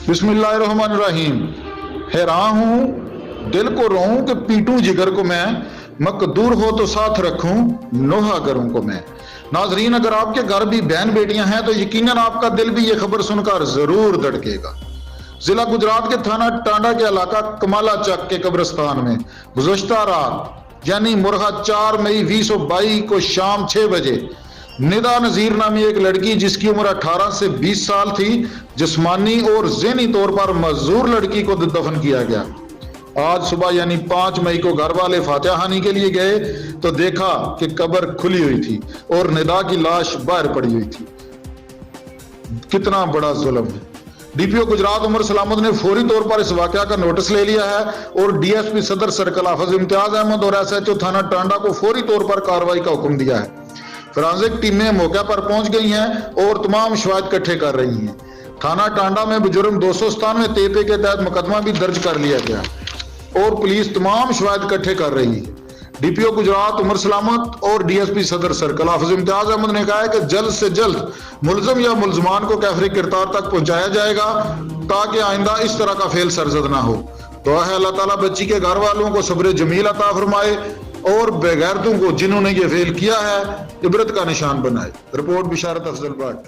बिस्मिल्लाहिर्रहमानिर्रहीम। हैरान हूँ, दिल को रोऊं कि पीटूं जिगर को मैं, मकदूर हो तो साथ रखूं नोहा गरों को मैं। नाजरीन, अगर आपके घर भी बहन बेटियां हैं तो यकीनन आपका दिल भी ये खबर सुनकर जरूर धड़केगा। जिला गुजरात के थाना टांडा के इलाका कमाला चक के कब्रिस्तान में गुज़श्ता रात यानी मुरहा 4 मई 2022 को शाम 6 बजे निदा नजीर नामी एक लड़की जिसकी उम्र 18 से 20 साल थी, जिस्मानी और ज़हनी तौर पर मजदूर लड़की को दफन किया गया। आज सुबह यानी 5 मई को घर वाले फातिहा खानी के लिए गए तो देखा कि कब्र खुली हुई थी और निदा की लाश बाहर पड़ी हुई थी। कितना बड़ा जुल्म है। डीपीओ गुजरात उमर सलामत ने फौरी तौर पर इस वाकया का नोटिस ले लिया है और डीएसपी सदर सर्कल हाफिज इम्तियाज अहमद और एसएचओ थाना टांडा को फौरी तौर पर कार्रवाई का हुक्म दिया है। फोरेंसिक टीमें मौके पर पहुंच गई हैं और तमाम शवाहिद इकट्ठे कर रही हैं। थाना टांडा में जुर्म 297 तेपे के तहत मुकदमा भी दर्ज कर लिया गया और पुलिस तमाम शवाहिद इकट्ठे कर रही है। डीपीओ गुजरात उमर सलामत और डीएसपी सदर सर्कल हाफिज इम्तियाज अहमद ने कहा है कि जल्द से जल्द मुलजम या मुलजमान को कैफरी किरदार तक पहुंचाया जाएगा ताकि आइंदा इस तरह का फेल सरजद ना हो। दुआ है अल्लाह ताला बच्ची के घर वालों को सब्र जमील अता फरमाए और बेगैरतों को जिन्होंने ये फेल किया है इबरत का निशान बनाए। रिपोर्ट बिशारत अफजल भट्ट।